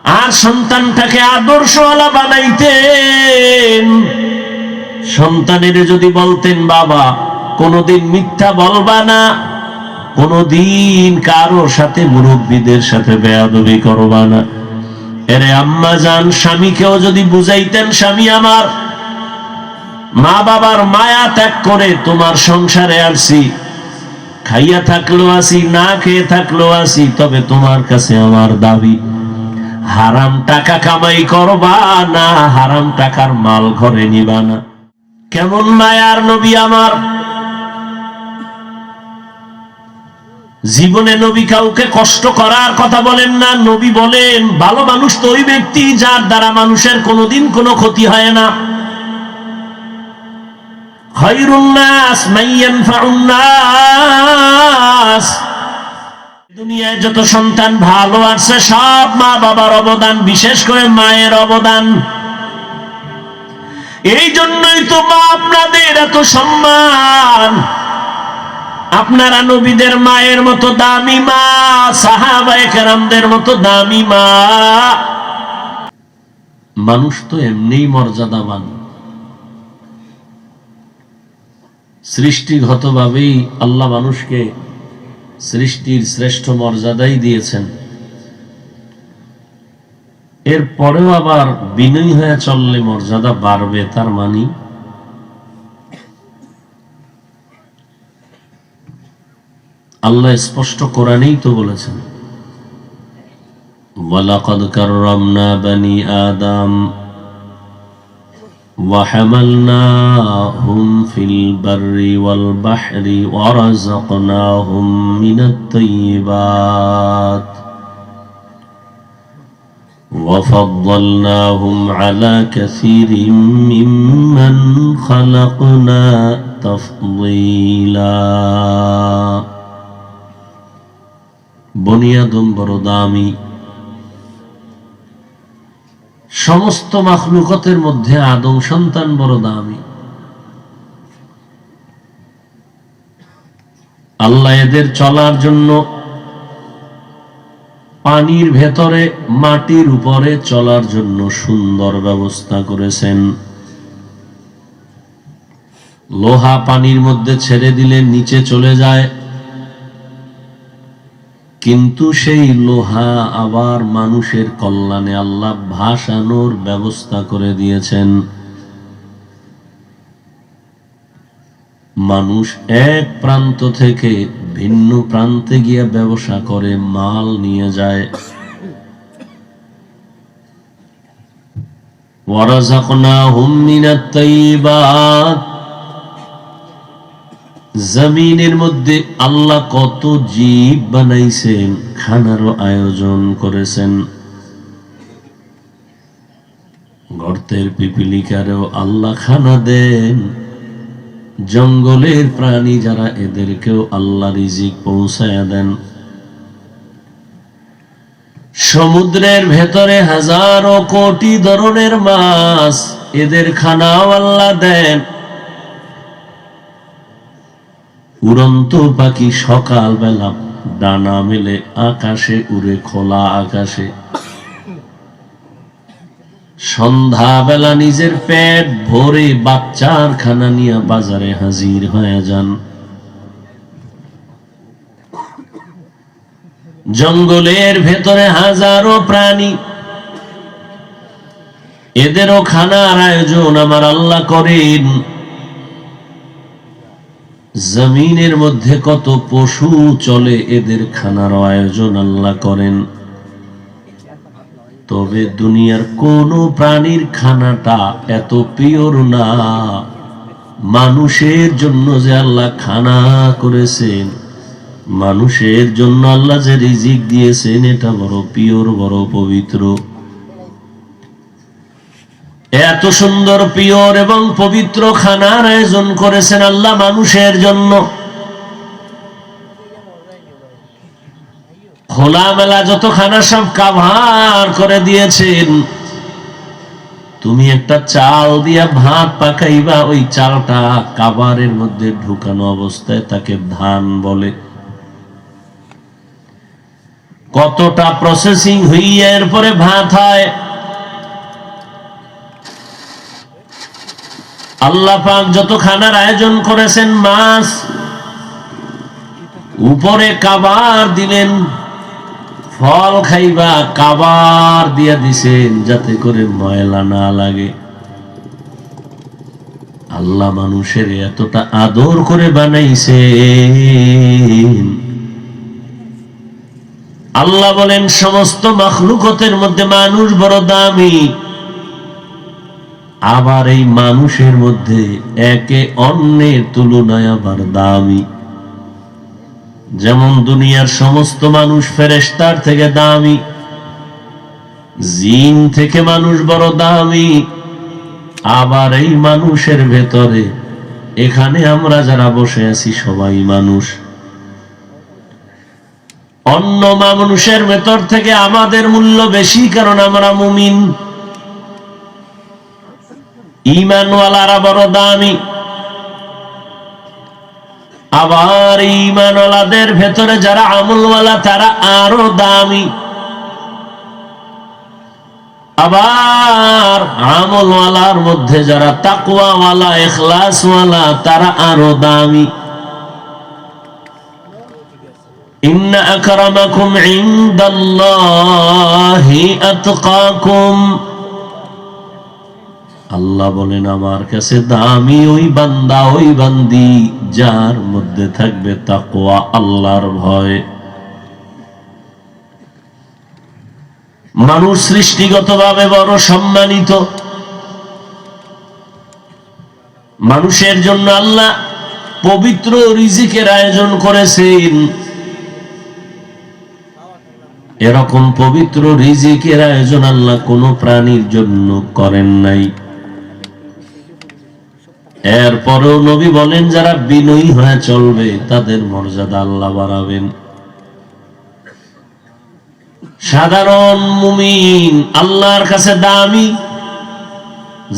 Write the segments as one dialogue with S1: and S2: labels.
S1: আর সন্তানটাকে আদর্শওয়ালা বানাইতেন। সন্তানের যদি বলতেন, বাবা কোনদিন মিথ্যা বলবা না, কোনদিন কারোর সাথে মুরব্বীদের সাথে বেয়াদবি করবা না। এরে আম্মা জান স্বামীকেও যদি বুঝাইতেন, স্বামী আমার, মা বাবার মায়া ত্যাগ করে তোমার সংসারে আসছি, খাইয়া থাকলো আসি, না খেয়ে থাকলো আসি, তবে তোমার কাছে আমার দাবি, হারাম টাকা কামাই করবা না, হারাম টাকার মাল ঘরে নিবা না। কেমন মায়ার নবী আমার! জীবনে নবী কাউকে কষ্ট করার কথা বলেন না। নবী বলেন, ভালো মানুষ তো ওই ব্যক্তি যার দ্বারা মানুষের কোনোদিন কোনো ক্ষতি হয় না। খায়রুন নাস মান ইয়ানফাউন নাস। দুনিয়ায় যত সন্তান ভালো আছে সব মা বাবার অবদান, বিশেষ করে মায়ের অবদান। এই জন্যই তো মা আপনাদের এত সম্মান। আপনারা নবীদের মায়ের মতো দামি মা, সাহাবায়ে কেরামদের মতো দামি মা। মানুষ তো এমনিই মর্যাদাবান, সৃষ্টিগতভাবেই আল্লাহ মানুষকে সৃষ্টির শ্রেষ্ঠ মর্যাদাই দিয়েছেন। এর পরেও আবার বিনয়ী হয়ে চললে মর্যাদা বাড়বে, তার মানে আল্লাহ স্পষ্ট কোরআনেই তো বলেছেন, ওয়ালাকাদ কাররামনা বানি আদম ওয়া হামালনাহুম ফিল বাররি ওয়াল বাহরি ওয়া রাযাকনাহুম মিনাত তাইয়্যিবাত ওয়া ফাদ্দালনাহুম আলা কাসীরিম মিম্মান খালাকনা তাফদীলা। বনি আদম বড় দামি, সমস্ত মাখলুকাতের মধ্যে আদম সন্তান বড় দামি। আল্লাহ এদের চলার জন্য পানির ভেতরে, মাটির উপরে চলার জন্য সুন্দর ব্যবস্থা করেছেন। লোহা পানির মধ্যে ছেড়ে দিলে নিচে চলে যায়, কিন্তু সেই লোহা আবার মানুষের কল্যাণে আল্লাহ ভাসানোর ব্যবস্থা করে দিয়েছেন। মানুষ এক প্রান্ত থেকে ভিন্ন প্রান্তে গিয়ে ব্যবসা করে মাল নিয়ে যায়। ওয়ারাযাকনাহুম মিনাত তাইয়্যিবাত। জমিনের মধ্যে আল্লাহ কত জীব বানাইছেন, খানারও আয়োজন করেছেন। গর্তের পিপিলিকারেও আল্লাহ খানা দেন। জঙ্গলের প্রাণী যারা, এদেরকেও আল্লাহ রিজিক পৌঁছায়া দেন। সমুদ্রের ভেতরে হাজারো কোটি ধরনের মাছ, এদের খানাও আল্লাহ দেন। উড়ন্ত পাখি সকালবেলা ডানা মেলে আকাশে উড়ে, খোলা আকাশে। সন্ধ্যাবেলা নিজের পেট ভরে বাচ্চার খানা নিয়ে বাজারে হাজির হয়ে যান। জঙ্গলের ভেতরে হাজারো প্রাণী, এদেরও খানার আয়োজন আমার আল্লাহ করেন। জমিনের মধ্যে কত পশু চলে, এদের খানার আয়োজন আল্লাহ করেন। তবে দুনিয়ার কোন প্রাণীর খানাটা এত পিওর না। মানুষের জন্য যে আল্লাহ খানা করেছেন, মানুষের জন্য আল্লাহ যে রিজিক দিয়েছেন, এটা বড় পিওর, বড় পবিত্র। এত সুন্দর পিওর এবং পবিত্র খানার আয়োজন করেছেন আল্লাহ মানুষের জন্য। খোলামেলা যত খানা সব কাভার করে দিয়েছেন। তুমি একটা চাল দিয়া ভাত পাকাইবা, ওই চালটা কাভারের মধ্যে ঢুকানো অবস্থায় তাকে ধান বলে। কতটা প্রসেসিং হইয়া এরপরে ভাত হয়। আল্লাহ পাক যত খানার আয়োজন করেছেন, মাছ উপরে কাবার দিলেন, ফল খাইবা কাবার দিয়া দিছেন যাতে করে ময়লা না লাগে। আল্লাহ মানুষের এতটা আদর করে বানাইছেন। আল্লাহ বলেন সমস্ত মাখলুকতের মধ্যে মানুষ বড় দামি। আবার এই মানুষের মধ্যে একে অন্যের তুলনায় আবার দামি। যেমন দুনিয়ার সমস্ত মানুষ ফেরেশতার থেকে দামি, জিন থেকে মানুষ বড় দামি। আবার এই মানুষের ভেতরে এখানে আমরা যারা বসে আছি সবাই মানুষ। অন্য মানুষের ভেতর থেকে আমাদের মূল্য বেশি, কারণ আমরা মুমিন। ঈমানওয়ালারা বড় দামি। আবার ঈমানওয়ালাদের ভেতরে যারা আমলওয়ালা তারা আরো দামি। আবার আমলওয়ালার মধ্যে যারা তাকওয়াওয়ালা ইখলাসওয়ালা তারা আরো দামি। ইন্না আকরামাকুম ইনদাল্লাহি আতকাকুম। আল্লাহ বলেন আমার কাছে দামি ওই বান্দা ওই বান্দি যার মধ্যে থাকবে তাকওয়া, আল্লাহর ভয়। মানুষ সৃষ্টিগতভাবে বড় সম্মানিত। মানুষের জন্য আল্লাহ পবিত্র রিজিকের আয়োজন করেছেন। এরকম পবিত্র রিজিকের আয়োজন আল্লাহ কোন প্রাণীর জন্য করেন নাই। এরপরেও নবী বলেন যারা বিনয়ী হয়ে চলবে তাদের মর্যাদা আল্লাহ বাড়াবেন। সাধারণ মুমিন আল্লাহর কাছে দামি,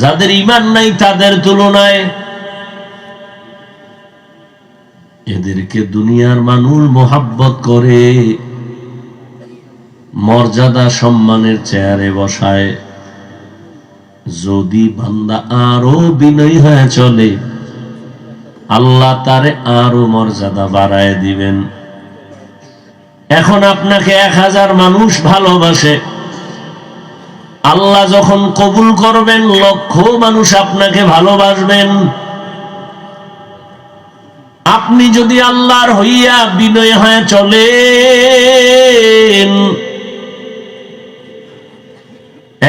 S1: যাদের ঈমান নাই তাদের তুলনায়। এদেরকে দুনিয়ার মানুষ মোহাব্বত করে, মর্যাদা সম্মানের চেয়ারে বসায়। যদি বান্দা আরো বিনয়ী হয়ে চলে আল্লাহ তারে আরো মর্যাদা বাড়ায় দিবেন। এখন আপনাকে 1000 মানুষ ভালোবাসে, আল্লাহ যখন কবুল করবেন লক্ষ মানুষ আপনাকে ভালোবাসবেন। আপনি যদি আল্লাহর হইয়া বিনয় হয়ে চলেন,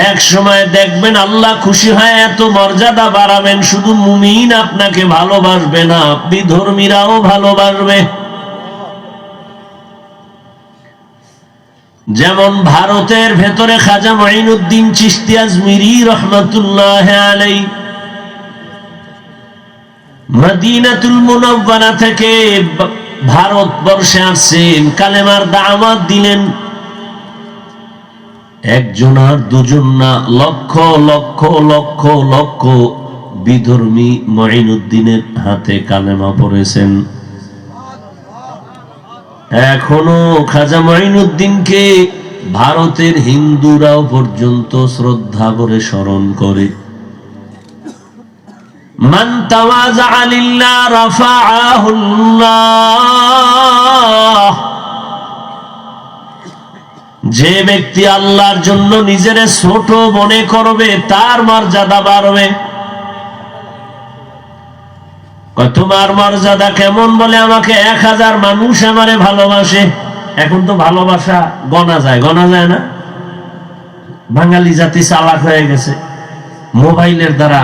S1: এক সময় দেখবেন আল্লাহ খুশি হয় এত মর্যাদা বাড়াবেন। শুধু মুমিন আপনাকে ভালোবাসবে না, বিধর্মীরাও ভালোবাসবে। যেমন ভারতের ভেতরে খাজা মঈনুদ্দিন চিশতি আজমিরি রহমাতুল্লাহ আলাইহি মদিনাতুল মুনাওয়ারা থেকে ভারতবর্ষে আসছেন, কালেমার দাওয়াত দিলেন। একজন আর দুজন না, লক্ষ লক্ষ লক্ষ লক্ষ বিধর্মী মঈনুদ্দিনের হাতে কালেমা পড়েছেন। এখনো খাজা মঈনুদ্দিনকে ভারতের হিন্দুরাও পর্যন্ত শ্রদ্ধা করে স্মরণ করে। মান তাওয়াজা লিল্লাহ রাফাআহুল্লাহ। যে ব্যক্তি আল্লাহর জন্য নিজের ছোট মনে করবে তার মর্যাদা বাড়বে। তোমার মর্যাদা কেমন? বলে আমাকে 1000 মানুষ আমারে ভালোবাসে। এখন তো ভালোবাসা গণা যায়, গণা যায় না। বাঙালি জাতি চালাক হয়ে গেছে। মোবাইলের দ্বারা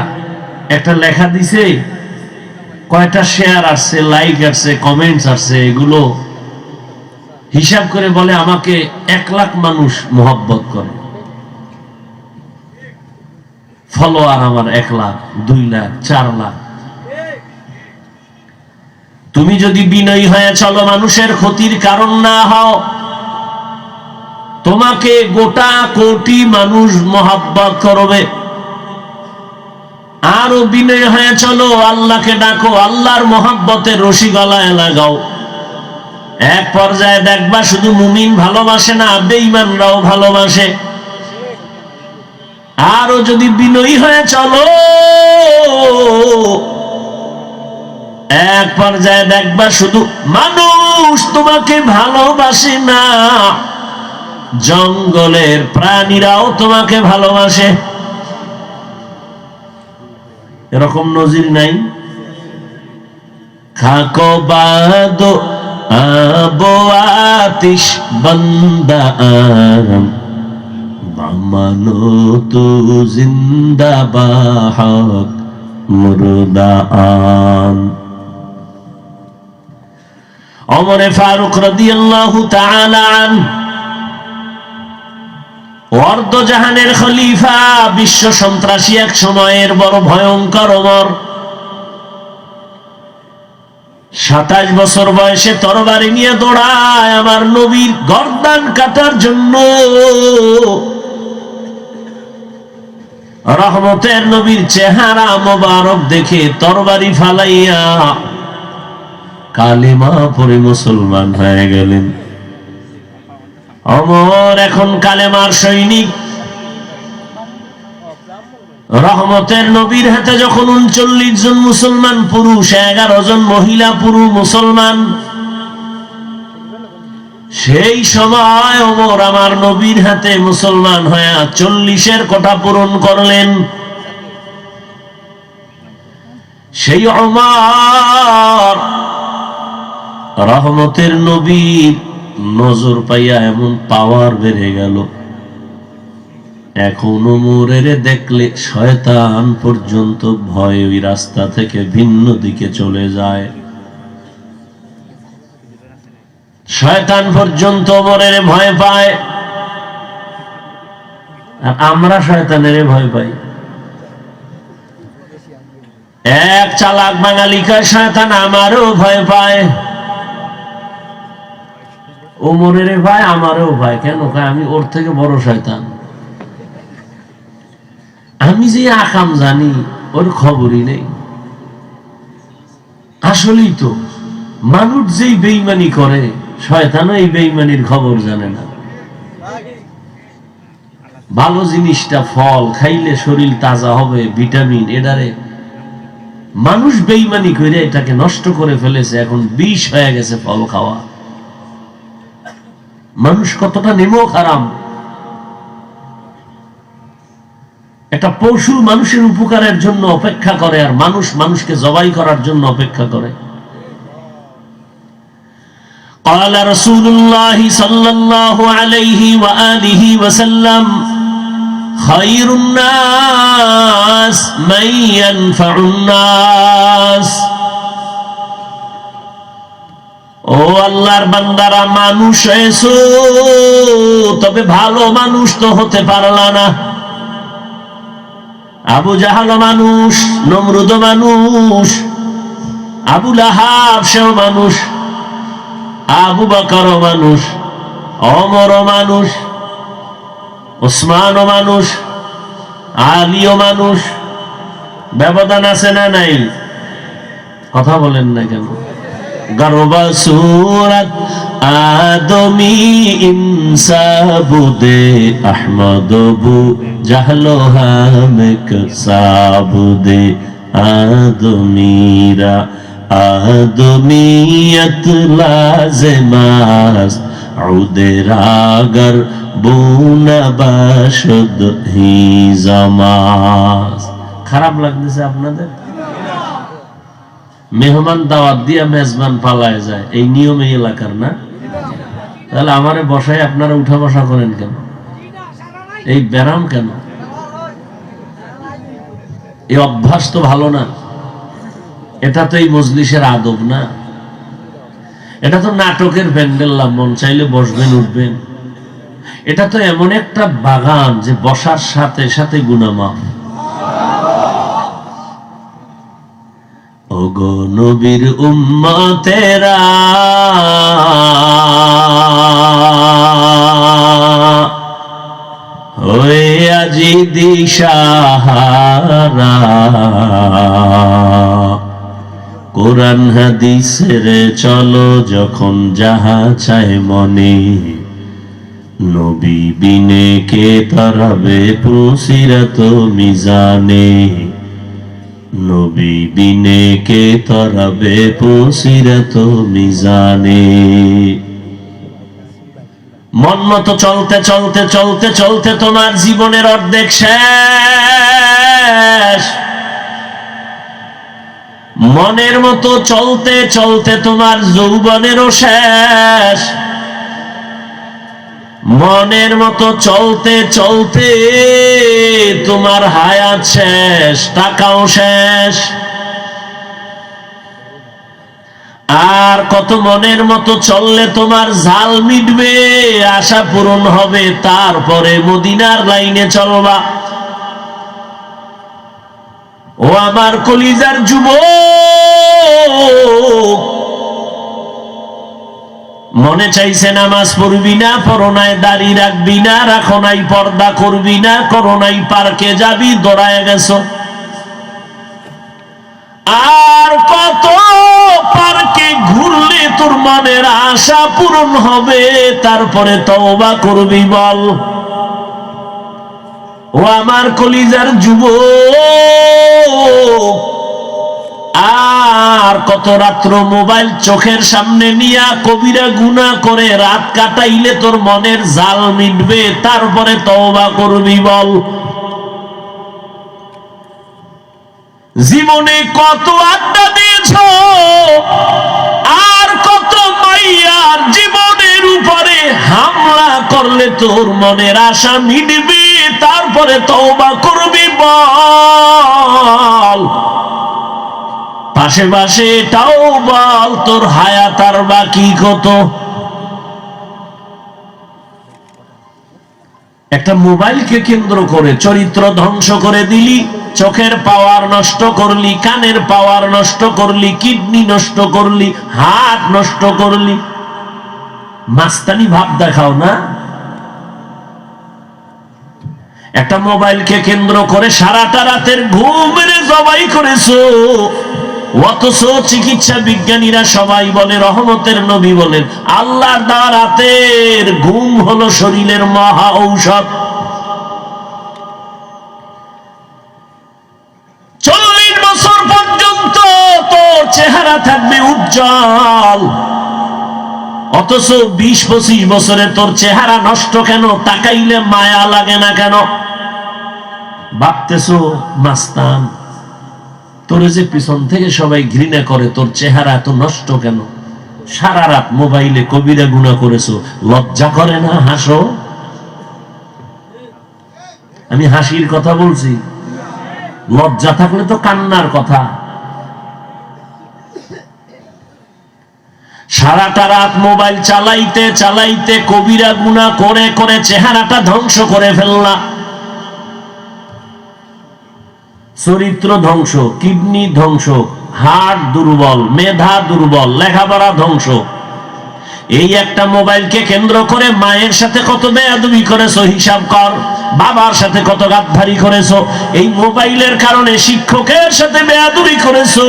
S1: একটা লেখা দিছে, কয়টা শেয়ার আসছে, লাইক আসছে, কমেন্টস আসছে, এগুলো হিসাব করে বলে আমাকে 1 লাখ মানুষ মোহাব্বত করে। ফলোয়ার আমার 1 লাখ, 2 লাখ, 4 লাখ। তুমি যদি বিনয়ী হয়ে চলো, মানুষের ক্ষতির কারণ না হও, তোমাকে গোটা কোটি মানুষ মোহাব্বত করবে। আরো বিনয়ী হয়ে চলো, আল্লাহকে ডাকো, আল্লাহর মোহাব্বতের রশি গলায় লাগাও। এক পর্যায়ে দেখবা শুধু মুমিন ভালোবাসে না, বেঈমানরাও ভালোবাসে। আরো যদি বিনয়ী হয়ে চলো, এক পর্যায়ে দেখবা শুধু মানুষ তোমাকে ভালোবাসে না, জঙ্গলের প্রাণীরাও তোমাকে ভালোবাসে। এরকম নজির নাই? খাকো বাদো আবো আতিশ বান্দা আরম বামানো তু জিন্দা বাহক মুর্দা আন। ওমর ফারুক রাদিয়াল্লাহু তাআলা আনহু অর্ধজাহানের খলিফা, বিশ্ব সন্ত্রাসী এক সময়ের বড় ভয়ঙ্কর ওমর 27 বছর বয়সে তরবারি নিয়ে দৌড়ায় আমার নবীর গর্দান কাটার জন্য। রহমতের নবীর চেহারা মোবারক দেখে তরবারি ফালাইয়া কালিমা পড়ে মুসলমান হয়ে গেলেন। ওমর এখন কালেমার সৈনিক। রহমতের নবীর হাতে যখন 39 জন মুসলমান পুরুষ, 11 জন মহিলা পুরুষ মুসলমান, সেই সময় ওমর আমার নবীর হাতে মুসলমান হয়ে 40-এর কোটা পূরণ করলেন। সেই ওমর রহমতের নবীর নজর পাইয়া এমন পাওয়ার বেড়ে গেল, এখন ওমরের দেখলে শয়তান পর্যন্ত ভয়ে ওই রাস্তা থেকে ভিন্ন দিকে চলে যায়। শয়তান পর্যন্ত ওমরের ভয় পায়, আর আমরা শয়তানের ভয় পাই। এক চালাক বাঙালি কয় শয়তান আমারও ভয় পায়। ওমরের ভাই আমারও ভাই, কেন? আমি ওর থেকে বড় শয়তান। আমি যে আকাম জানি ওর খবরই নেই। আসলেই তো মানুষ যেই বেঈমানি করে, শয়তানও এই বেঈমানির খবর জানে না। ভালো জিনিসটা ফল খাইলে শরীর তাজা হবে, ভিটামিন, এটারে মানুষ বেঈমানি করে এটাকে নষ্ট করে ফেলেছে। এখন বিষ হয়ে গেছে ফল খাওয়া। মানুষ কতটা নেমক হারাম। একটা পশু মানুষের উপকারের জন্য অপেক্ষা করে, আর মানুষ মানুষকে জবাই করার জন্য অপেক্ষা করে। قال رسول الله صلى الله عليه وآله وسلم خير الناس من ينفع الناس। ও আল্লাহর বান্দারা, মানুষ হয়েছো তবে ভালো মানুষ তো হতে পারলা না। আবু জাহাল মানুষ, নমরুদ মানুষ, আবু লাহাব সেও মানুষ, আবু বকর মানুষ, ওমর মানুষ, ওসমান মানুষ, আলীও মানুষ। ব্যবধান আছে না নাই? কথা বলেন না কেন? গর্বা সুরত আদমি ইনসাবুদে আহমদবু জাহলো হামেক সাবুদে আদমিরা আদমিয়ত লাজমাস উদেরাগর বুনবাশদ হি জামাস। খারাপ লাগতেছে আপনাদের? মেহমান দাওয়াত দিয়া মেজবান পালায় যায়, এই নিয়ম এই এলাকার না? তাহলে আমারে বসায় আপনারা উঠা বসা করেন কেন? এই ব্যারাম কেন? এই অভ্যাস তো ভালো না। এটা তো এই মজলিসের আদব না। এটা তো নাটকের প্যান্ডেল, মন চাইলে বসবেন উঠবেন। এটা তো এমন একটা বাগান যে বসার সাথে সাথে গুনাহ মাফ। ওগো নবীর উম্মতেরা, ওই আজি দিশাহারা, কোরআন হাদিসের চলো যখন যাহা চায় মনে, নবী বিনে কে তারাবে পুসিরাত মিজানে, নবী বিনে কে তারাবে পুসিরাত মিজানে। মন মতো চলতে চলতে চলতে চলতে তোমার জীবনের অর্ধেক শেষ। মনের মতো চলতে চলতে তোমার যৌবনেরও শেষ। মনের মতো চলতে চলতে তোমার হায়াত শেষ, টাকাও শেষ। আর কত মনের মতো চললে তোমার ঝাল মিটবে, আশা পূরণ হবে, তারপরে মদিনার লাইনে চলবা। ও আমার কলিজার যুবক, মনে চাইছে নামাজ পড়বি না, পরনায় দাড়ি রাখবি না, রাখো নাই পর্দা করবি না, করো নাই পার্কে যাবি, দৌড়ায় গেছো। আর কত পার্কে ঘুরলে তোর মনের আশা পূরণ হবে, তারপরে তওবা করবি বল। ও আমার কলিজার যুবক, আর কত রাত্র মোবাইল চোখের সামনে নিয়া কবিরা গুনাহ করে রাত কাটাইলে তোর মনের জাল মিটবে, তারপরে তওবা করবি বল। জীবনে কত আড্ডা দিয়েছ, আর কত মাইয়ার জীবনের উপরে হামলা করলে তোর মনের আশা মিটবে, তারপরে তওবা করবি বল। পাশে পাশে এটাও বল, তোর হায়াত আর বাকি কত। একটা মোবাইলকে কেন্দ্র করে চরিত্র ধ্বংস করে দিলি, চোখের পাওয়ার নষ্ট করলি, কানের পাওয়ার নষ্ট করলি, কিডনি নষ্ট করলি, হার্ট নষ্ট করলি। মাস্তানি ভাব দেখাও না। একটা মোবাইলকে কেন্দ্র করে সারাটা রাতের ঘুমের জবাই করেছো, অথচ চিকিৎসা বিজ্ঞানীরা সবাই বলে, রহমতের নবী বলেন, আল্লাহর দেওয়া রাতের ঘুম হলো শরীরের মহা ঔষধ। 40 বছর পর্যন্ত তোর চেহারা থাকবে উজ্জ্বল, অথচ 20-25 বছরে তোর চেহারা নষ্ট কেন? তাকাইলে মায়া লাগে না কেন? ভাবতেছো মাস্তান, তোর যে পিছন থেকে সবাই ঘৃণা করে, তোর চেহারা এত নষ্ট কেন? সারা রাত মোবাইলে কবিরা গুনাহ করেছো, লজ্জা করে না? হাসো। আমি হাসির কথা বলছি, লজ্জা থাকলে তো কান্নার কথা। সারাটা রাত মোবাইল চালাইতে চালাইতে কবিরা গুনাহ করে করে চেহারাটা ধ্বংস করে ফেললা। চরিত্র ধ্বংস, কিডনি ধ্বংস, হার্ট দুর্বল, মেধা দুর্বল, লেখাপড়া ধ্বংস। এই একটা মোবাইলকে কেন্দ্র করে মায়ের সাথে কত বেয়াদবি করেছো হিসাব কর, বাবার সাথে কত গাদ্দারি করেছো। এই মোবাইলের কারণে শিক্ষকের সাথে বেয়াদবি করেছো,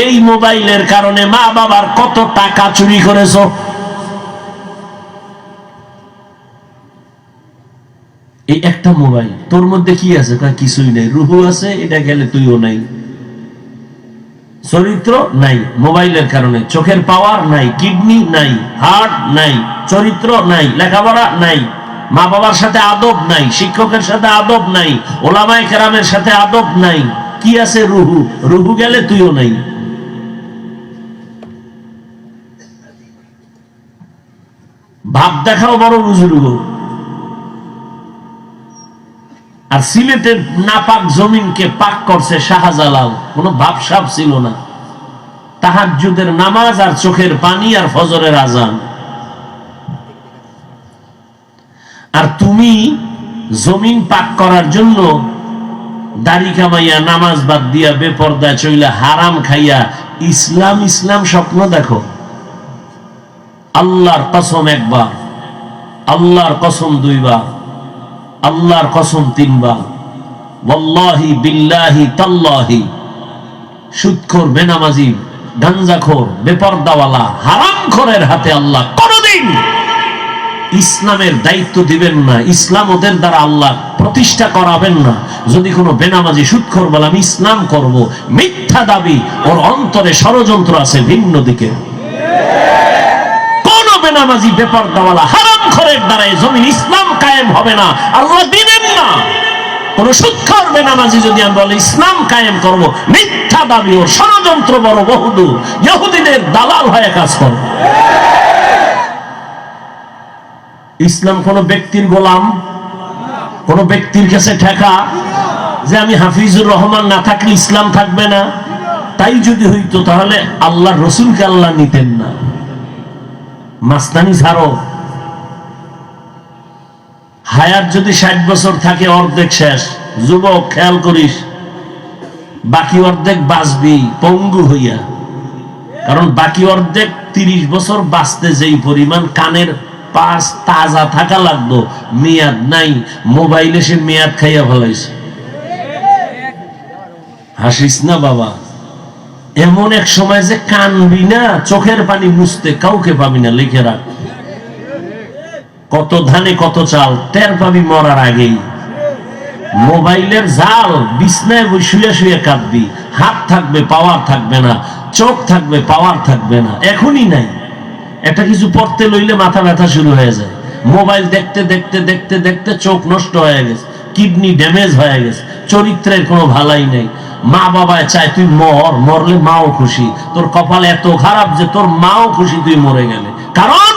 S1: এই মোবাইলের কারণে মা বাবার কত টাকা চুরি করেছো। এই একটা মোবাইল, তোর মধ্যে কি আছে? কিছুই নাই। রুহু আছে, এটা গেলে তুইও নাই। চরিত্র নাই মোবাইলের কারণে, চোখের পাওয়ার নাই, কিডনি নাই, হার্ট নাই, চরিত্র নাই, লেখাপড়া নাই, মা বাবার সাথে আদব নাই, শিক্ষকের সাথে আদব নাই, ওলামায়ে কেরামের সাথে আদব নাই। কি আছে? রুহু। রুহু গেলে তুইও নাই। ভাব দেখাও বড় বুজুর্গ। আর সিলেটের নাপাক জমিনকে পাক করছে শাহজালাল, কোনো ভাবসাব ছিল না। তাহাজ্জুদের নামাজ আর চোখের পানি আর ফজরের আজান। আর তুমি জমিন পাক করার জন্য দাড়ি কামাইয়া, নামাজ বাদ দিয়া, বেপর্দা চইলা, হারাম খাইয়া ইসলাম ইসলাম স্বপ্ন দেখো। আল্লাহর কসম একবার, আল্লাহর কসম দুইবার, আল্লাহর কসম তিনবার, ওয়াল্লাহি বিল্লাহি তাল্লাহি, সুদখোর, বেনামাজি, গাঞ্জাখোর, বেপরদাওয়ালা, হারামখোরের হাতে আল্লাহ কোনদিন ইসলামের দায়িত্ব দিবেন না। ইসলাম ওদের দ্বারা আল্লাহ প্রতিষ্ঠা করাবেন না। যদি কোনো বেনামাজি সুদখোর বলে আমি ইসলাম করব, মিথ্যা দাবি, ওর অন্তরে ষড়যন্ত্র আছে ভিন্ন দিকে। কোন বেনামাজি, বেপরদাওয়ালা, হারামখোরের দ্বারা এই জমিন ইসলাম কায়েম হবে না, আল্লাহ দিবেন না। কোন সুদখোর বেনামাজি যদি আমি বলে ইসলাম কায়েম করব, মিথ্যা দাবি, ওর ষড়যন্ত্র বড় বহুদূর, ইহুদিদের দালাল হয়ে কাজ করবে। ইসলাম কোন ব্যক্তির গোলাম, কোন ব্যক্তির কাছে ঠেকা যে আমি হাফিজুর রহমান না থাকলে ইসলাম থাকবে না। তাই যদি হইতো তাহলে আল্লাহর রসুলকে আল্লাহ নিতেন না। মাস্তানি ছাড়ো। হায়াত যদি 60 বছর থাকে, অর্ধেক শেষ। যুবক খেয়াল করিস, বাকি অর্ধেক বাঁচবি পঙ্গু হইয়া। কারণ বাকি অর্ধেক 30 বছর বাঁচতে যেই পরিমাণ কানের পাশ তাজা থাকা লাগতো, মেয়াদ নাই। মোবাইলে সে মেয়াদ খাইয়া ফেলাইছে। হাসিস না বাবা, এমন এক সময় যে কানবি না, চোখের পানি মুছতে কাউকে পাবি না। লিখে রাখ, কত ধানে কত চাল টের পাবি মরার আগেই। মোবাইলের জাল, বিছনায় শুয়ে শুয়ে কাঁদবি। হাত থাকবে, পাওয়ার থাকবে না। চোখ থাকবে, পাওয়ার থাকবে না। এখনই নাই। একটা কিছু পড়তে লইলে মাথা ব্যথা শুরু হয়ে যায়। মোবাইল দেখতে দেখতে দেখতে দেখতে চোখ নষ্ট হয়ে গেছে, কিডনি ড্যামেজ হয়ে গেছে, চরিত্রের কোনো ভালাই নেই। মা বাবায় চায় তুই মর, মরলে মাও খুশি। তোর কপাল এত খারাপ যে তোর মাও খুশি তুই মরে গেলে, কারণ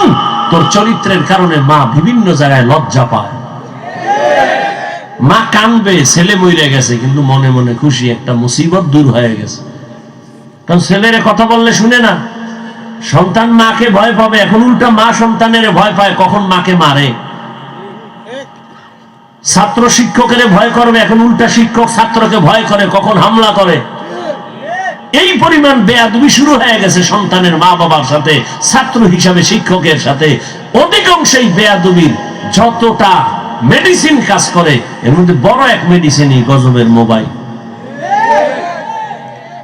S1: তোর চরিত্রের কারণে মা বিভিন্ন জায়গায় লজ্জা পায়। মা কানবে, ছেলে মরে গেছে, কিন্তু মনে মনে খুশি, একটা মুসিবত দূর হয়ে গেছে। কারণ ছেলেরে কথা বললে শুনে না। সন্তান মাকে ভয় পাবে, এখন উল্টা মা সন্তানের ভয় পায় কখন মাকে মারে। ছাত্র শিক্ষকের ভয় করবে, এখন উল্টা শিক্ষক ছাত্রকে ভয় করে কখন হামলা করে। এই পরিমাণ বেয়াদবি শুরু হয়ে গেছে সন্তানের মা বাবার সাথে, ছাত্র হিসাবে শিক্ষকের সাথে। অধিকাংশই বেয়াদবির যতটা মেডিসিন কাজ করে, এর মধ্যে বড় এক মেডিসিনই গজবের মোবাইল।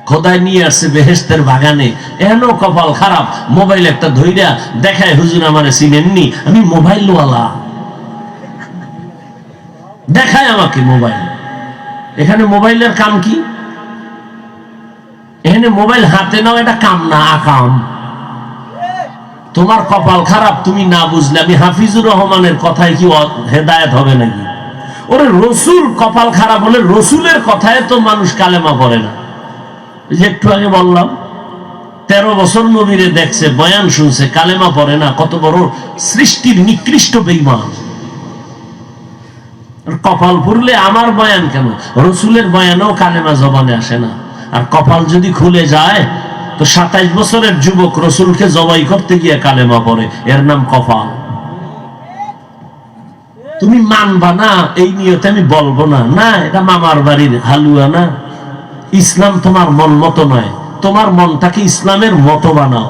S1: খোদায় নিয়ে আসছে বেহেশতের বাগানে, এন কপাল খারাপ, মোবাইল একটা ধইরা দেখায়, হুজুর আমারে চিনেননি, আমি মোবাইলওয়ালা। দেখায় আমাকে মোবাইল। এখানে মোবাইলের কাম কি? এখানে মোবাইল হাতে নাও, এটা কাম না, আকাম। তোমার কপাল খারাপ, তুমি না বুঝলে। আমি হাফিজুর রহমানের কথায় কি হেদায়েত হবে নাকি? ওরে রসুল কপাল খারাপ হলে রসুলের কথায় তো মানুষ কালেমা পড়ে না। যে একটু আগে বললাম, 13 বছর নবীরে দেখছে, বয়ান শুনছে, কালেমা পড়ে না। কত বড় সৃষ্টির নিকৃষ্ট বেঈমান। কপাল পুরলে আমার বয়ান কেন, রসুলের বয়ানও কালেমা জবানে আসে না। আর কপাল যদি খুলে যায় তো 27 বছরের যুবক রসুলকে জবাই করতে গিয়ে কালেমা পড়ে, এর নাম কপাল। তুমি মানবা না এই নিয়তে আমি বলবো না, না এটা মামার বাড়ির হালুয়া না। ইসলাম তোমার মন মতো নয়, তোমার মনটাকে ইসলামের মতো বানাও।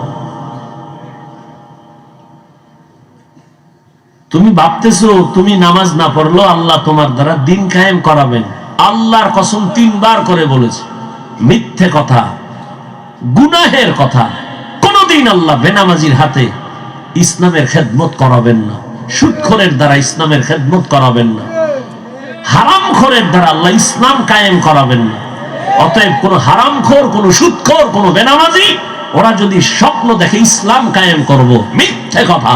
S1: তুমি ভাবতেছো তুমি নামাজ না পড়লো আল্লাহ তোমার দ্বারা দিন কায়েম করাবেন। আল্লাহর কসম 3 বার করে বলেছে, মিথ্যে কথা, গুনাহের কথা। কোনদিন আল্লাহ বেনামাজির হাতে ইসলামের খেদমত করাবেন না, সুদখোরের দ্বারা ইসলামের খেদমত করাবেন না, হারামখোরের দ্বারা আল্লাহ ইসলাম কায়েম করাবেন না। অতএব কোন হারামখোর, কোন সুদখোর, কোন বেনামাজি, ওরা যদি স্বপ্ন দেখে ইসলাম কায়েম করব, মিথ্যে কথা।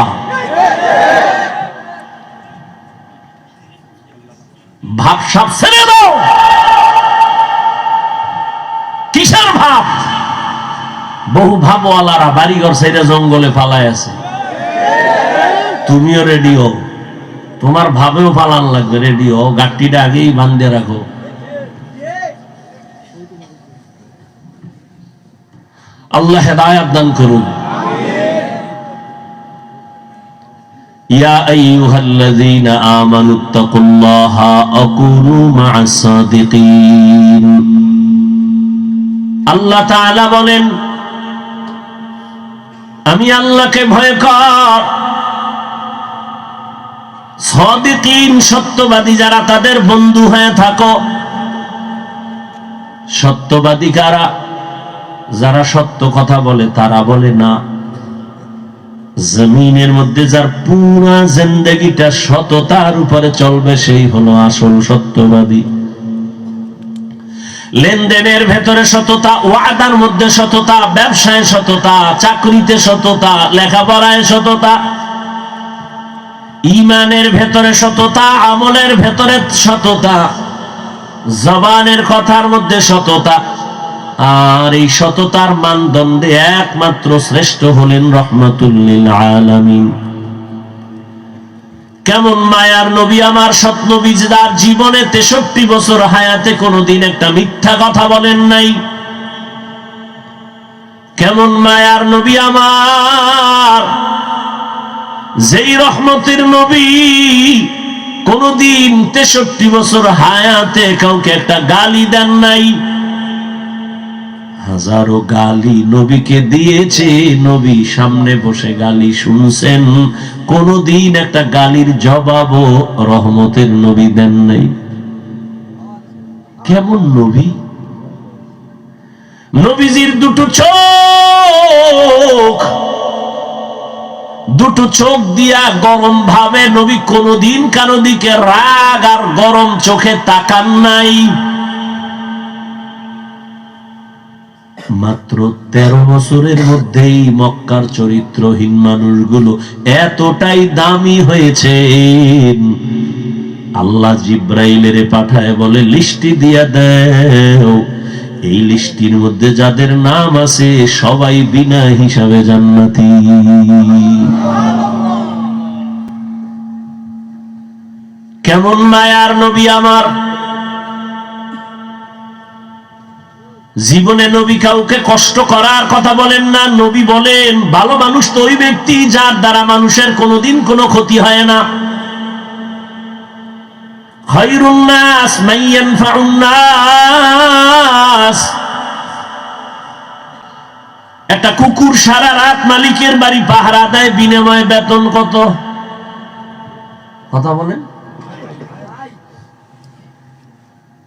S1: ভাব সব ছেড়ে দাও। কিসের ভাব? বহু ভাবওয়ালারা বাড়িঘর ছেড়ে জঙ্গলে পালায় আছে। তুমিও রেডি হও, তোমার ভাবেও পালান লাগবে। রেডি হও, গাড়িটা আগেই বাঁধে রাখো। আল্লাহ হেদায়েত দান করুন। ইয়া আইয়ুহাল্লাযীনা আমানুত্তাকুল্লাহা ওয়া কুনু মা'আস সাদিকিন। আল্লাহ তাআলা বলেন, আমি আল্লাহকে ভয় কর। সাদিকিন, সত্যবাদী যারা, তাদের বন্ধু হয়ে থাকো। সত্যবাদী কারা? যারা সত্য কথা বলে তারা বলে না। জমিনের মধ্যে যার পুরা জিন্দেগিটা সততার উপরে চলবে সেই হলো আসল সত্যবাদী। লেনদেনের ভেতরে সততা, ওয়াদার মধ্যে সততা, ব্যবসায় সততা, চাকরিতে সততা, লেখাপড়ায় সততা, ঈমানের ভেতরে সততা, আমলের ভেতরে সততা, জবানের কথার মধ্যে সততা। আর এই সততার মানদণ্ডে একমাত্র শ্রেষ্ঠ হলেন রহমাতুল লিল আলামিন। কেমন মায়ার নবী আমার, সৎ নবী, যার জীবনে 63 বছর হায়াতে কোনোদিন একটা মিথ্যা কথা বলেন নাই। কেমন মায়ার নবী আমার, যেই রহমতের নবী কোনদিন 63 বছর হায়াতে কাউকে একটা গালি দেন নাই। হাজারো গালি নবীকে দিয়েছে, নবী সামনে বসে গালি শুনছেন, কোনদিন একটা গালির জবাবও রহমতের নবী দেন নাই। কেমন নবী! নবীজির দুটো চোখ দিয়া গরম ভাবে নবী কোনদিন কারো দিকে রাগ আর গরম চোখে তাকান নাই। মাত্র 13 বছরের মধ্যেই মক্কার চরিত্রহীন মানুষগুলো এতটাই দামি হয়েছে, আল্লাহ জিব্রাইলের পাঠায় বলে লিস্টি দিয়া দেও, এই লিস্টির মধ্যে যাদের নাম আছে সবাই বিনা হিসাবে জান্নাতি। কেমন মায়ার নবী আমার! জীবনে নবী কাউকে কষ্ট করার কথা বলেন না। নবী বলেন ভালো মানুষ তো ওই ব্যক্তি যার দ্বারা মানুষের কোনোদিন কোনো ক্ষতি হয় না। খায়রুন নাস মান ইয়ানফাউন নাস। একটা কুকুর সারা রাত মালিকের বাড়ি পাহারা দেয়, বিনিময়ে বেতন কত? কথা বলেন।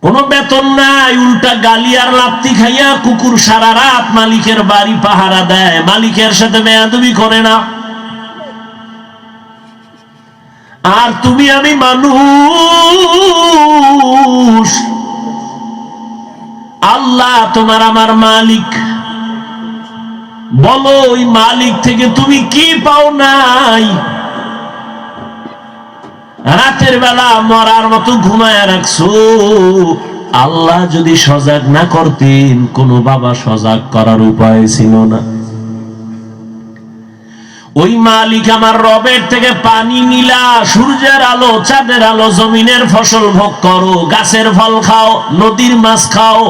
S1: কোন বেতন নাই, উল্টা গালি আর লাত্তি খাইয়া কুকুর সারা রাত মালিকের বাড়ি পাহারা দেয়, মালিকের সাথে বেয়াদবি করে না। আর তুমি আমি মানুষ, আল্লাহ তোমার আমার মালিক। বলো ওই মালিক থেকে তুমি কি পাও নাই? রাতের বেলা মরার মতো ঘুমায় রাখছো। আল্লাহ যদি সজাগ না করতেন, কোন বাবা সজাগ করার উপায় ছিল না। ওই মালিক আমার রবের থেকে পানি নিলা, সূর্যের আলো, চাঁদের আলো, জমিনের ফসল ভোগ করো, গাছের ফল খাও, নদীর মাছ খাও।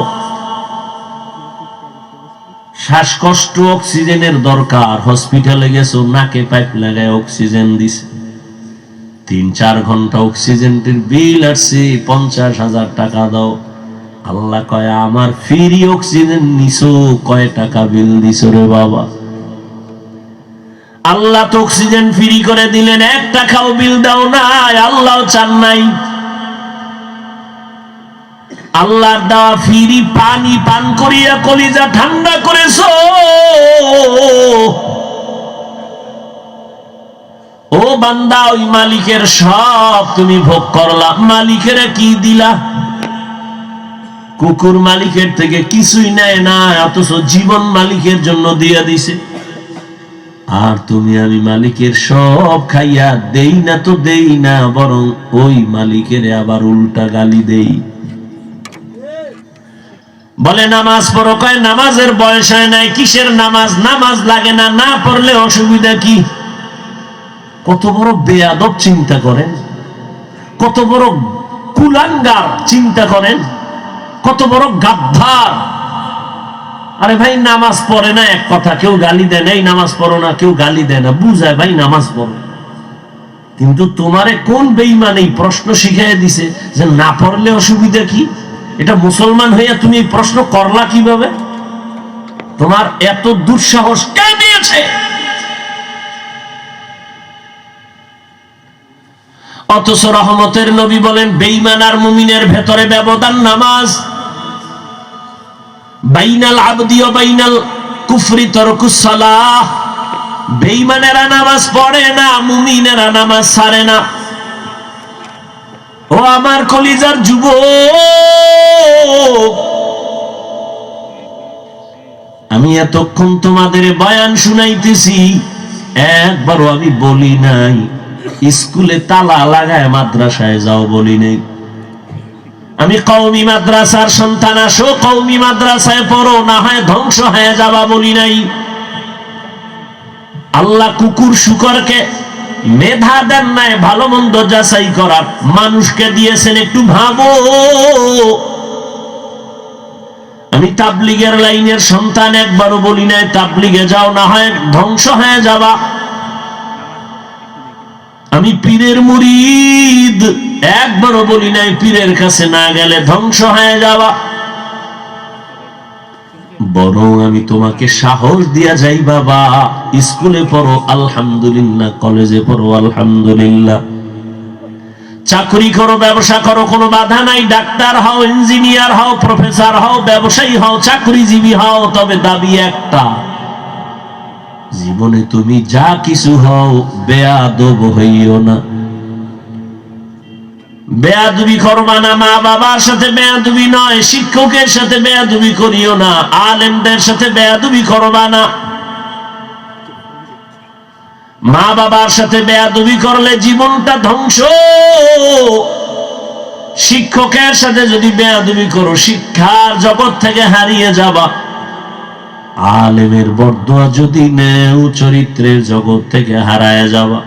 S1: শ্বাসকষ্ট, অক্সিজেনের দরকার, হসপিটালে গেছো, নাকে পাইপ লাগায় অক্সিজেন দিছে, 3-4 ঘন্টা অক্সিজেনের বিল আসছে, 50,000 টাকা দাও। আল্লাহ কয় আমার ফ্রি অক্সিজেন নিছো, কয় টাকা বিল দিছো রে বাবা? আল্লাহ তো অক্সিজেন ফ্রি করে দিলেন, 1 টাকাও বিল দাও নাই, আল্লাহ চান নাই। আল্লাহর দেওয়া ফ্রি পানি পান করিয়া কলিজা ঠান্ডা করেছো। ও বান্দা, ওই মালিকের সব তুমি ভোগ করলা, মালিকের কি দিলা? কুকুর মালিকের থেকে কিছুই নেয় না, অথচ জীবন মালিকের জন্য দিয়া দিছে। আর তুমি আমি মালিকের সব খাইয়া দেই না তো দেই না, বরং ওই মালিকের আবার উল্টা গালি দেই। বলে নামাজ পড়ো, কয় নামাজের বয়স হয় নাই। কিসের নামাজ? নামাজ লাগে না, না পড়লে অসুবিধা কি? কত বড় বেয়াদব চিন্তা করেন, কত বড় কুলাঙ্গার চিন্তা করেন, কত বড় গাদ্দার। আরে ভাই নামাজ পড়ে না এক কথা, কেউ গালি দেয় না, এই নামাজ পড়ো না, কেউ গালি দেয় না, বুঝায় ভাই নামাজ পড়ো। কিন্তু তোমারে কোন বেঈমান এই প্রশ্ন শিখাইয়া দিছে যে না পড়লে অসুবিধা কি? এটা মুসলমান হইয়া তুমি এই প্রশ্ন করলা কিভাবে? তোমার এত দুঃসাহস কে দিয়েছে? অথচ রহমতের নবী বলেন বেঈমান আর মুমিনের ভেতরে ব্যবধান নামাজ। বাইনাল আবদি ওয়া বাইনাল কুফরি তারকুস সালাহ। বেঈমানেরা নামাজ পড়ে না, মুমিনেরা নামাজ ছাড়ে না। ও আমার কলিজার যুবক, আমি এতক্ষণ তোমাদের বয়ান শুনাইতেছি, একবারও আমি বলি নাই স্কুলে তালা লাগায় মাদ্রাসায় যাও, বলি নাই। আমি কওমি মাদ্রাসার সন্তান, আসো কওমি মাদ্রাসায় পড়ো, না হয় ধ্বংস হয়ে যাবা, বলি নাই। আল্লাহ কুকুর শুকরকে মেধা দেন নাই ভালো মন্দ যাচাই করার, মানুষকে দিয়েছেন, একটু ভাবো। আমি তাবলীগের লাইনের সন্তান, একবারও বলি নাই তাবলীগে যাও, না হয় ধ্বংস হয়ে যাবা। আমি পীরের মুরিদ, একবারও বলি নাই পীরের কাছে না গেলে ধ্বংস হয়ে যাবা। বরং আমি তোমাকে সাহস দিয়া যাই, বাবা স্কুলে পড়ো আলহামদুলিল্লাহ, কলেজে পড়ো আলহামদুলিল্লাহ, চাকরি করো, ব্যবসা করো, কোনো বাধা নাই। ডাক্তার হও, ইঞ্জিনিয়ার হও, প্রফেসর হও, ব্যবসায়ী হও, চাকরিজীবী হও, তবে দাবি একটা, জীবনে তুমি যা কিছু হও বেয়াদব হইও না। বেয়াদবি করবা না, মা বাবার সাথে বেয়াদবি নয়, শিক্ষকের সাথে বেয়াদবি করিও না, আলেমদের সাথে বেয়াদবি করবা না। মা বাবার সাথে বেয়াদবি করলে জীবনটা ধ্বংস। শিক্ষকের সাথে যদি বেয়াদবি করো, শিক্ষার জগৎ থেকে হারিয়ে যাবা। আলেমের বরদোয়া যদি নেও, চরিত্রের জগৎ থেকে হারায় যাবা।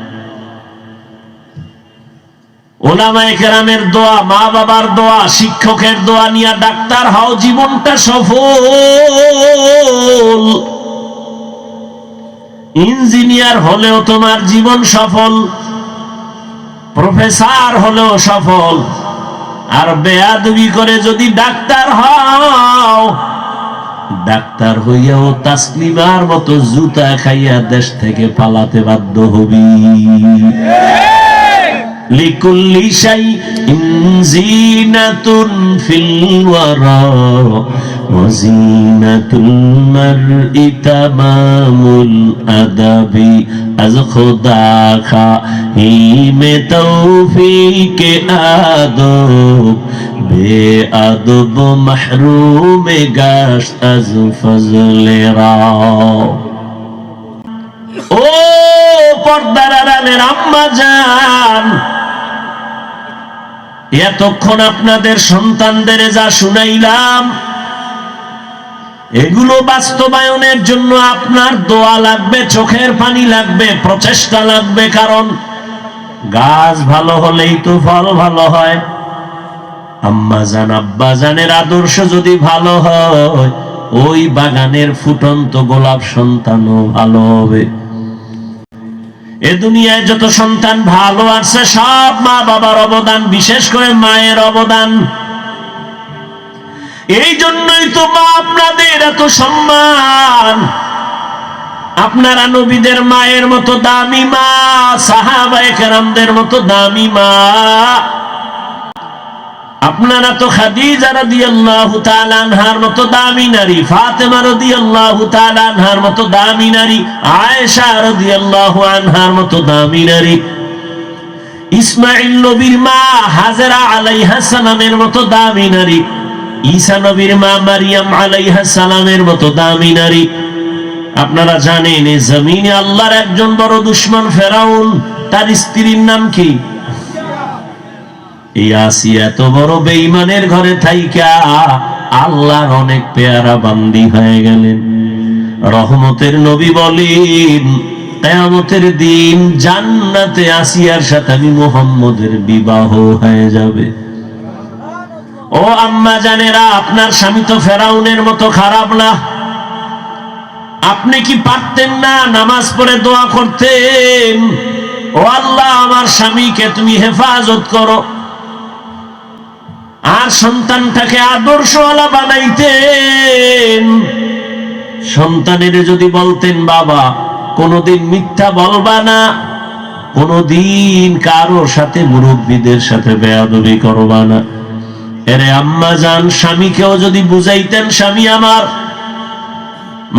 S1: ওলামায়ে কেরামের দোয়া, মা বাবার দোয়া, শিক্ষকের দোয়া নিয়ে ডাক্তার হও, জীবনটা সফল। ইঞ্জিনিয়ার হলেও তোমার জীবন সফল, প্রফেসর হলেও সফল। আর বেয়াদবি করে যদি ডাক্তার হও, ডাক্তার হইয়াও তাসলিমার মতো জুতা খাইয়া দেশ থেকে পালাতে বাধ্য হবি। লিকুল্লি শাইইন জিনাতুন ফিল ওয়ারা ওয়া জিনাতুল মারই তামামুল আদাবি আজ খুদা খাইমে তৌফিকে আদব বেআদব মাহরুমে গাশত আজ ফজলে রা। ও পর্দার আড়ালের আম্মা জান, এতক্ষণ আপনাদের সন্তানদের যা শুনাইলাম, এগুলো বাস্তবায়নের জন্য আপনার দোয়া লাগবে, চোখের পানি লাগবে, প্রচেষ্টা লাগবে। কারণ গাছ ভালো হলেই তো ফল ভালো হয়। আম্মা জান, আব্বা জানের আদর্শ যদি ভালো হয়, ওই বাগানের ফুটন্ত গোলাপ সন্তানও ভালো হবে। এ দুনিয়ায় যত সন্তান ভালো আছে, সব মা বাবার অবদান, বিশেষ করে মায়ের অবদান। এই জন্যই তো মা আপনাদের এত সম্মান। আপনারা নবীদের মায়ের মতো দামি মা, সাহাবায়ে কেরামদের মতো দামি মা। আপনারা তো খাদিজা রাদিয়াল্লাহু তাআলা আনহার মতো দামি নারী, ফাতেমা রাদিয়াল্লাহু তাআলা আনহার মতো দামি নারী, আয়েশা রাদিয়াল্লাহু আনহার মতো দামি নারী, ইসমাঈল নবীর মা হাজেরা আলাইহিস সালামের মতো দামি নারী, ঈসা নবীর মা মারিয়াম আলাইহিস সালামের মতো দামি নারী। আপনারা জানেন এই জমিনে আল্লাহর একজন বড় দুশমন ফেরাউন, তার স্ত্রীর নাম কি? এই আসিয়া এত বড় বেঈমানের ঘরে থাইকা আল্লাহর অনেক পেয়ারা বান্দি হয়ে গেলেন। রহমতের নবী বলেন, কিয়ামতের দিন জান্নাতে আসিয়ার সাথে আমি মুহাম্মদের বিবাহ হয়ে যাবে। ও আম্মা জানেরা, আপনার স্বামী তো ফেরাউনের মতো খারাপ না। আপনি কি পারতেন না নামাজ পড়ে দোয়া করতেন, ও আল্লাহ আমার স্বামীকে তুমি হেফাজত করো, আর সন্তানটাকে আদর্শওয়ালা বানাইতেন। সন্তানের যদি বলতেন, বাবা কোনদিন মিথ্যা বলবা না, কোনদিন কারোর সাথে, মুরব্বীদের সাথে বেয়াদবি করবা না, এরে আম্মা জান, স্বামীকেও যদি বুঝাইতেন, স্বামী আমার,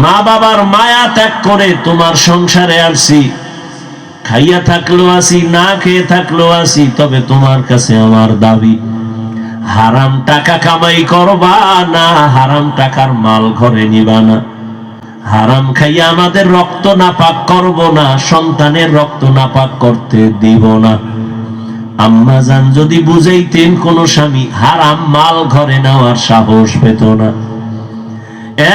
S1: মা বাবার মায়া ত্যাগ করে তোমার সংসারে আসছি, খাইয়া থাকলেও আসি, না খেয়ে থাকলেও আসি, তবে তোমার কাছে আমার দাবি, হারাম টাকা কামাই করবা না, হারাম টাকার মাল ঘরে নিবা না, হারাম খাইয়া আমাদের রক্ত নাপাক করব না, সন্তানের রক্ত নাপাক করতে দিব না। আম্মা জান যদি বুঝাইতেন, কোন স্বামী হারাম মাল ঘরে নেওয়ার সাহস পেত না।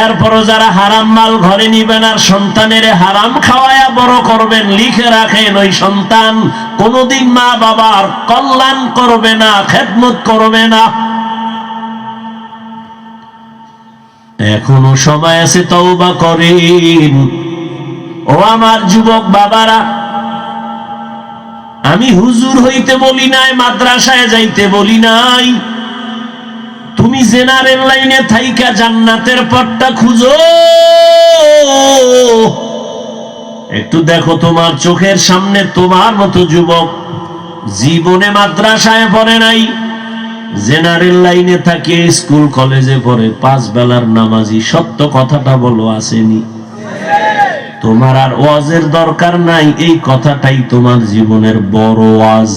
S1: এরপরও যারা হারাম মাল ঘরে নিবেন আর সন্তানের হারাম খাওয়ায়া বড় করবেন, লিখে রাখেন, ওই সন্তান কোনদিন মা বাবার কল্যাণ করবে না, খেদমত করবে না। এখনো সময় আছে, তওবা করেন। ও আমার যুবক বাবারা, আমি হুজুর হইতে বলি নাই, মাদ্রাসায় যাইতে বলি নাই। তুমি জেনারেল লাইনে থাইকা জান্নাতের পথটা খুঁজো। একটু দেখো তোমার চোখের সামনে তোমার মতো যুবক জীবনে মাদ্রাসায় পড়ে নাই, জেনারেল লাইনে থাকে, স্কুল কলেজে পড়ে, 5 বেলার নামাজি। সত্য কথাটা বলো, আসেনি? তোমার আর ওয়াজের দরকার নাই, এই কথাটাই তোমার জীবনের বড় ওয়াজ।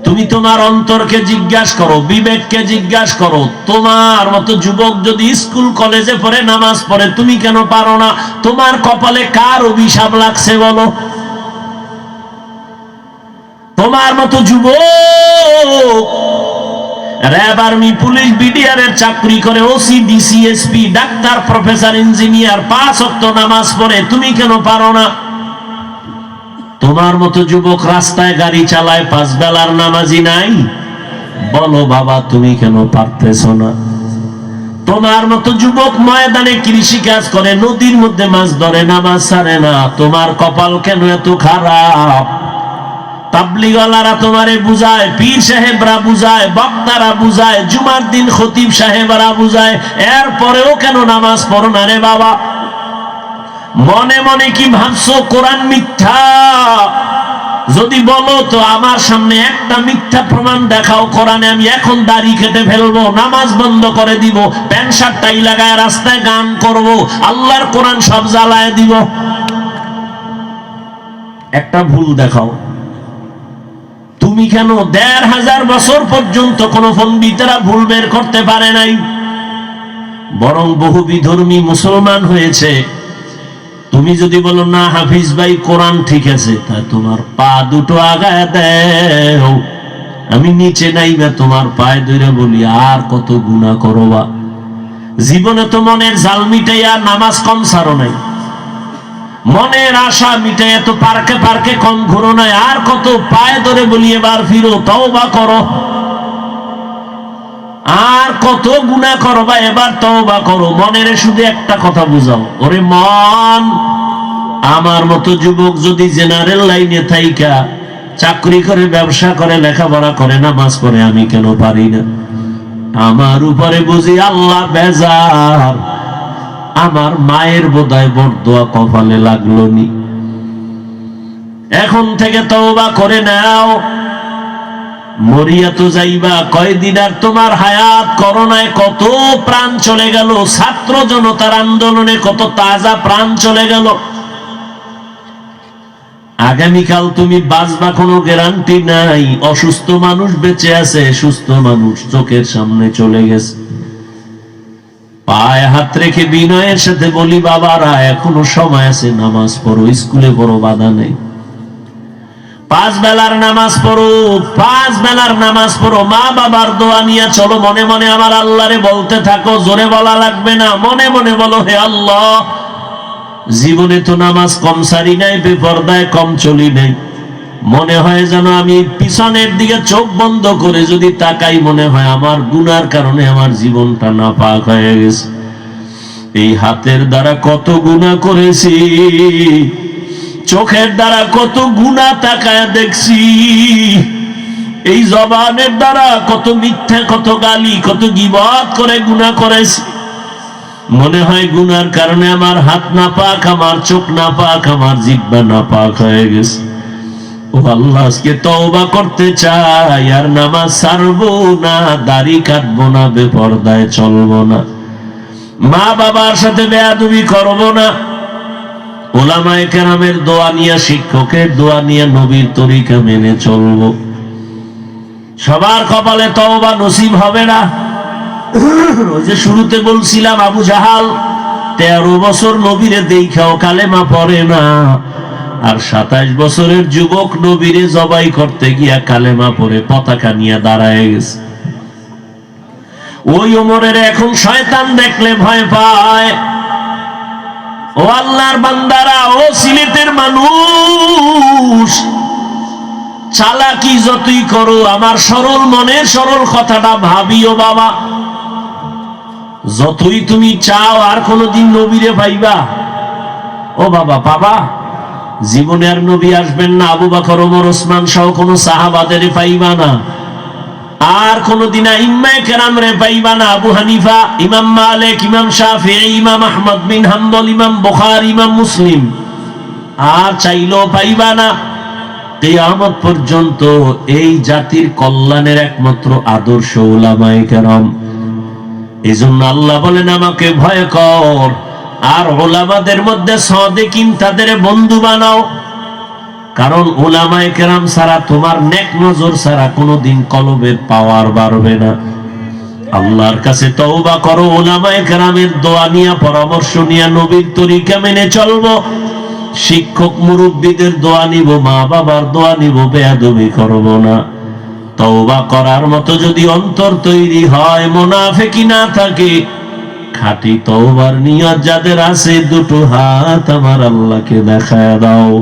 S1: তুমি তোমার অন্তরকে জিজ্ঞাসা করো, বিবেককে জিজ্ঞাসা করো, তোমার মতো যুবক যদি স্কুল কলেজে পড়ে, নামাজ পড়ে, তুমি কেন পারো না? তোমার কপালে কার অভিশাপ লাগছে বলো? তোমার মতো যুবক র‍্যাব, আর্মি, পুলিশ, বিডিআর এর চাকরি করে, OC, DC, SP, doctor, professor, engineer, 5 ওয়াক্ত নামাজ পড়ে, তুমি কেন পারো না? তোমার মতো যুবক রাস্তায় গাড়ি চালায়, 5 বেলার নামাজি নাই, বলো বাবা তুমি কেন পারতেছ না? তোমার মতো যুবক ময়দানে কৃষি কাজ করে, নদীর মধ্যে মাছ ধরে, নামাজ ছাড়ে না, তোমার কপাল কেন এত খারাপ? তাবলীগওয়ালারা তোমারে বুঝায়, পীর সাহেবরা বুঝায়, বক্তারা বুঝায়, জুমার দিন খতিব সাহেবরা বুঝায়, এরপরেও কেন নামাজ পড়ো না রে বাবা? মনে মনে কি ভাবছো কোরআন মিথ্যা? যদি বলো তো আমার সামনে একটা মিথ্যা প্রমাণ দেখাও কোরআনে, আমি এখন দাড়ি কেটে ফেলবো, নামাজ বন্ধ করে দিব, প্যান্ট শার্ট টাই লাগায় রাস্তায় গান করব, আল্লাহর কোরআন সব জ্বালায় দিব। একটা ভুল দেখাও। তুমি কেন 1500 বছর পর্যন্ত কোন পণ্ডিতেরা ভুল বের করতে পারে নাই, বরং বহু বিধর্মী মুসলমান হয়েছে। তুমি যদি বলো না হাফিজ ভাই কোরআন ঠিক আছে, তা তোমার পা দুটো আগায় দেও, আমি নিচে নাইবা তোমার পায়ে ধরে বলি আর কত গুনাহ করবা। জীবনে তো মনের জাল মিটাইয়া নামাজ কম ছাড়ো নাই, মনের আশা মিটাইয়া তো পার্কে পার্কে কম ঘুরো নাই, আর কত পায়ে ধরে বলি এবার ফিরো, তওবা করো। আর কত গুনাহ করবা, এবার তওবা করো। মনের শুধু একটা কথা বুঝাও, ওরে মন, আমার মতো যুবক যদি জেনারেল লাইনে থাইকা চাকরি করে, ব্যবসা করে, লেখাপড়া করে, নামাজ পড়ে, আমি কেন পারি না? আমার উপরে বুঝি আল্লাহ বেজার, আমার মায়ের বোধহয় বরদোয়া কপালে লাগলো নি। এখন থেকে তওবা করে নাও। মরিয়া তো যাইবা কয়দিন, আর তোমার হায়াত। করোনায় কত প্রাণ চলে গেল, ছাত্র জনতার আন্দোলনে কত তাজা প্রাণ চলে গেল। আগামীকাল তুমি বাঁচবা কোনো গ্যারান্টি নাই। অসুস্থ মানুষ বেঁচে আছে, সুস্থ মানুষ চোখের সামনে চলে গেছে। পায়ে হাত রেখে বিনয়ের সাথে বলি, বাবারা এখনো সময় আছে, নামাজ পড়ো, স্কুলে পড়ো, বাধা নেই। 5 বেলার নামাজ পড়ো, 5 বেলার নামাজ পড়ো, মা বাবার দোয়া নিয়ে চলো। মনে মনে আমার আল্লাহরে বলতে থাকো, জোরে বলা লাগবে না, মনে মনে বলো, হে আল্লাহ, জীবনে তো নামাজ কম সারি নাই, বেপরদায় কম চলি নাই। মনে হয় যেন আমি পিছনের দিকে চোখ বন্ধ করে যদি তাকাই, মনে হয় আমার গুনার কারণে আমার জীবনটা নাপাক হয়ে গেছে। এই হাতের দ্বারা কত গুনাহ করেছি, চোখের দ্বারা কত গুনাহ তাকায় দেখছি, এই জবানের দ্বারা কত মিথ্যা, কত গালি, কত গীবত করে গুনাহ করেছি। মনে হয় গুনার কারণে আমার হাত নাপাক, আমার চোখ নাপাক, আমার জিহ্বা নাপাক হয়ে গেছে। ও আল্লাহ, আজকে তওবা করতে চাই, আর নামাজ ছাড়বো না, দাড়ি কাটবো না, বেপরদায় চলবো না, মা বাবার সাথে বেয়াদবি করবো না, ওলামায়ে কেরামের দোয়া নিয়ে, শিক্ষকের দোয়া নিয়ে নবীর তরিকা মেনে চলবো। সবার কপালে তওবা নসিব হবে না। ওই যে শুরুতে বলছিলাম, আবু জাহাল 13 বছর নবীরে দেখাও কালেমা পড়ে না, আর 27 বছরের যুবক নবীরে জবাই করতে গিয়া কালেমা পড়ে পতাকা নিয়ে দাঁড়ায় গেছে। ওই ওমরের এখন শয়তান দেখলে ভয় পায়। ও আল্লাহর বান্দারা, ও সিলেটের মানুষ, চালাকি যতই করো, আমার সরল মনে সরল কথাটা ভাবিও বাবা। যতই তুমি চাও আর কোনদিন নবীরে পাইবা, ও বাবা পাবা? জীবনে আর নবী আসবেন না, আবু বকর, ওমর, ওসমান সহ কোন সাহাবাদের পাইবা না, আর কোনদিন আইম্মায়ে কেরাম রে পাইবা না, আবু হানিফা, ইমাম মালিক, ইমাম শাফিঈ, ইমাম আহমদ বিন হাম্বল, ইমাম বুখারী, ইমাম মুসলিম, আর চাইলেও পাইবা না। কিয়ামত পর্যন্ত এই জাতির কল্যাণের একমাত্র আদর্শ উলামায়ে কেরাম। এজন্য আল্লাহ বলেন, আমাকে ভয় কর, আর উলামাদের মধ্যে সাদিকিন, তাদের বন্ধু বানাও। কারণ উলামায়ে কেরাম ছাড়া, তোমার নেক নজর ছাড়া কোনোদিন কলবের পাওয়ার বাড়বে না। আল্লাহর কাছে তওবা করো, উলামায়ে কেরামের দোয়া নিয়ে, পরামর্শ নিয়ে নবীর তরিকা মেনে চলবো, শিক্ষক মুরব্বীদের দোয়া নিব, মা বাবার দোয়া নিব, বেয়াদবি করব না। তওবা করার মতো যদি অন্তর তৈরি হয়, মুনাফিকি না থাকে, খাঁটি তওবার নিয়ত যাদের আছে, দুটো হাত আমার আল্লাহকে দেখায় দাও।